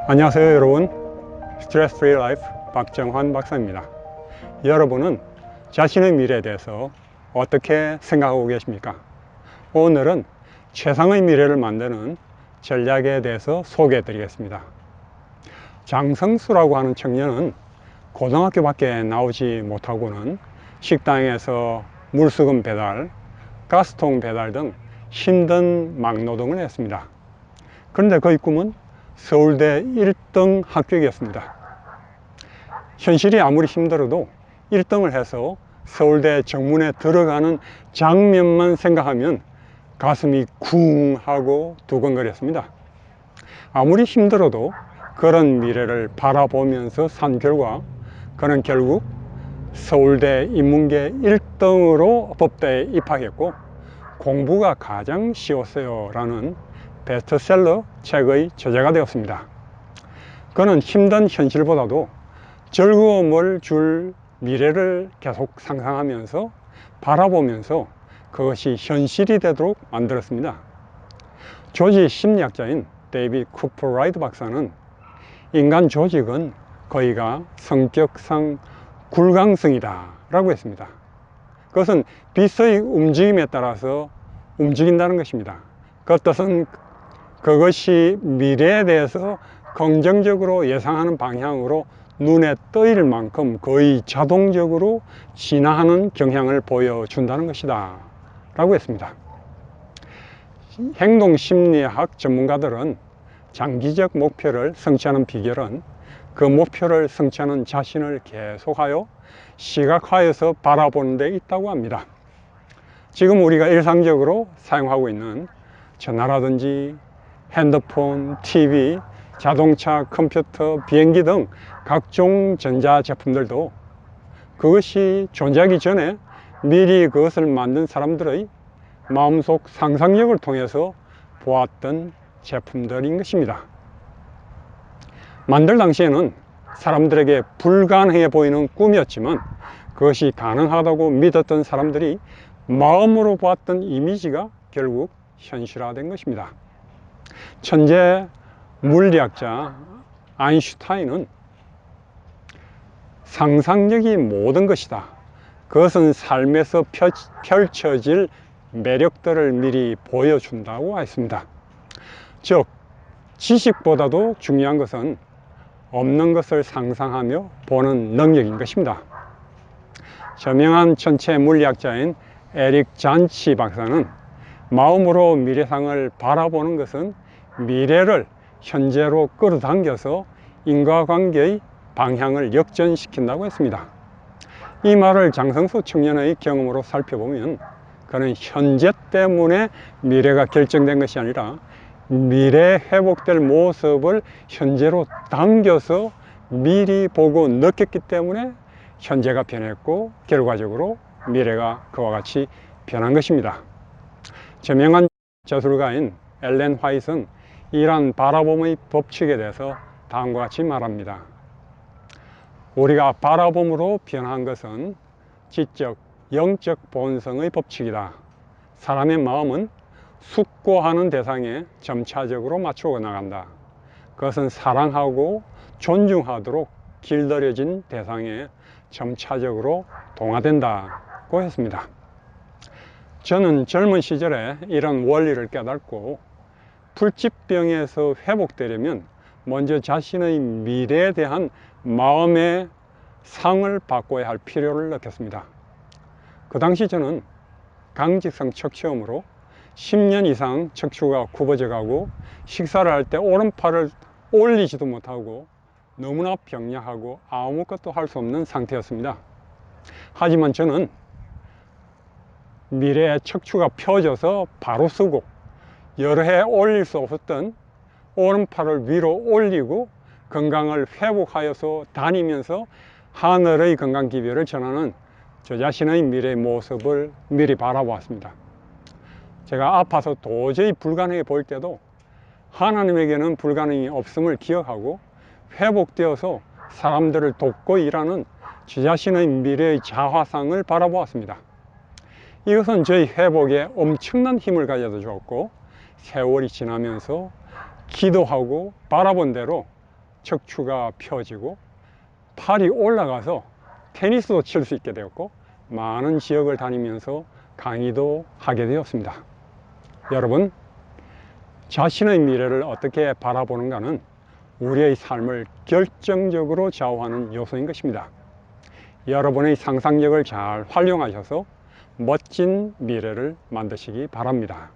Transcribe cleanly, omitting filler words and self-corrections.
안녕하세요 여러분, 스트레스 프리 라이프 박정환 박사입니다. 여러분은 자신의 미래에 대해서 어떻게 생각하고 계십니까? 오늘은 최상의 미래를 만드는 전략에 대해서 소개해 드리겠습니다. 장성수라고 하는 청년은 고등학교 밖에 나오지 못하고는 식당에서 물수건 배달, 가스통 배달 등 힘든 막노동을 했습니다. 그런데 그의 꿈은 서울대 1등 합격이었습니다. 현실이 아무리 힘들어도 1등을 해서 서울대 정문에 들어가는 장면만 생각하면 가슴이 쿵 하고 두근거렸습니다. 아무리 힘들어도 그런 미래를 바라보면서 산 결과 그는 결국 서울대 인문계 1등으로 법대에 입학했고, 공부가 가장 쉬웠어요 라는 베스트셀러 책의 저자가 되었습니다. 그는 힘든 현실보다도 즐거움을 줄 미래를 계속 상상하면서 바라보면서 그것이 현실이 되도록 만들었습니다. 조직 심리학자인 데이비드 쿠퍼라이트 박사는 인간 조직은 거의가 성격상 굴강성이다 라고 했습니다. 그것은 빛의 움직임에 따라서 움직인다는 것입니다. 그 뜻은 그것이 미래에 대해서 긍정적으로 예상하는 방향으로 눈에 떠일 만큼 거의 자동적으로 진화하는 경향을 보여준다는 것이다 라고 했습니다. 행동심리학 전문가들은 장기적 목표를 성취하는 비결은 그 목표를 성취하는 자신을 계속하여 시각화해서 바라보는 데 있다고 합니다. 지금 우리가 일상적으로 사용하고 있는 전화라든지 핸드폰, TV, 자동차, 컴퓨터, 비행기 등 각종 전자제품들도 그것이 존재하기 전에 미리 그것을 만든 사람들의 마음속 상상력을 통해서 보았던 제품들인 것입니다. 만들 당시에는 사람들에게 불가능해 보이는 꿈이었지만 그것이 가능하다고 믿었던 사람들이 마음으로 보았던 이미지가 결국 현실화된 것입니다. 천재 물리학자 아인슈타인은 상상력이 모든 것이다. 그것은 삶에서 펼쳐질 매력들을 미리 보여준다고 했습니다. 즉, 지식보다도 중요한 것은 없는 것을 상상하며 보는 능력인 것입니다. 저명한 천체 물리학자인 에릭 잔치 박사는 마음으로 미래상을 바라보는 것은 미래를 현재로 끌어당겨서 인과관계의 방향을 역전시킨다고 했습니다. 이 말을 장성수 청년의 경험으로 살펴보면 그는 현재 때문에 미래가 결정된 것이 아니라 미래에 회복될 모습을 현재로 당겨서 미리 보고 느꼈기 때문에 현재가 변했고 결과적으로 미래가 그와 같이 변한 것입니다. 저명한 저술가인 엘렌 화이트는 이러한 바라봄의 법칙에 대해서 다음과 같이 말합니다. 우리가 바라봄으로 변한 것은 지적, 영적 본성의 법칙이다. 사람의 마음은 숙고하는 대상에 점차적으로 맞추어 나간다. 그것은 사랑하고 존중하도록 길들여진 대상에 점차적으로 동화된다고 했습니다. 저는 젊은 시절에 이런 원리를 깨닫고 불치병에서 회복되려면 먼저 자신의 미래에 대한 마음의 상을 바꿔야 할 필요를 느꼈습니다. 그 당시 저는 강직성 척추염으로 10년 이상 척추가 굽어져 가고 식사를 할 때 오른팔을 올리지도 못하고 너무나 병약하고 아무것도 할 수 없는 상태였습니다. 하지만 저는 미래에 척추가 펴져서 바로 서고 여러 해 올릴 수 없었던 오른팔을 위로 올리고 건강을 회복하여서 다니면서 하늘의 건강 기별을 전하는 저 자신의 미래의 모습을 미리 바라보았습니다. 제가 아파서 도저히 불가능해 보일 때도 하나님에게는 불가능이 없음을 기억하고 회복되어서 사람들을 돕고 일하는 저 자신의 미래의 자화상을 바라보았습니다. 이것은 저희 회복에 엄청난 힘을 가져다 주었고 세월이 지나면서 기도하고 바라본 대로 척추가 펴지고 팔이 올라가서 테니스도 칠 수 있게 되었고 많은 지역을 다니면서 강의도 하게 되었습니다. 여러분, 자신의 미래를 어떻게 바라보는가는 우리의 삶을 결정적으로 좌우하는 요소인 것입니다. 여러분의 상상력을 잘 활용하셔서 멋진 미래를 만드시기 바랍니다.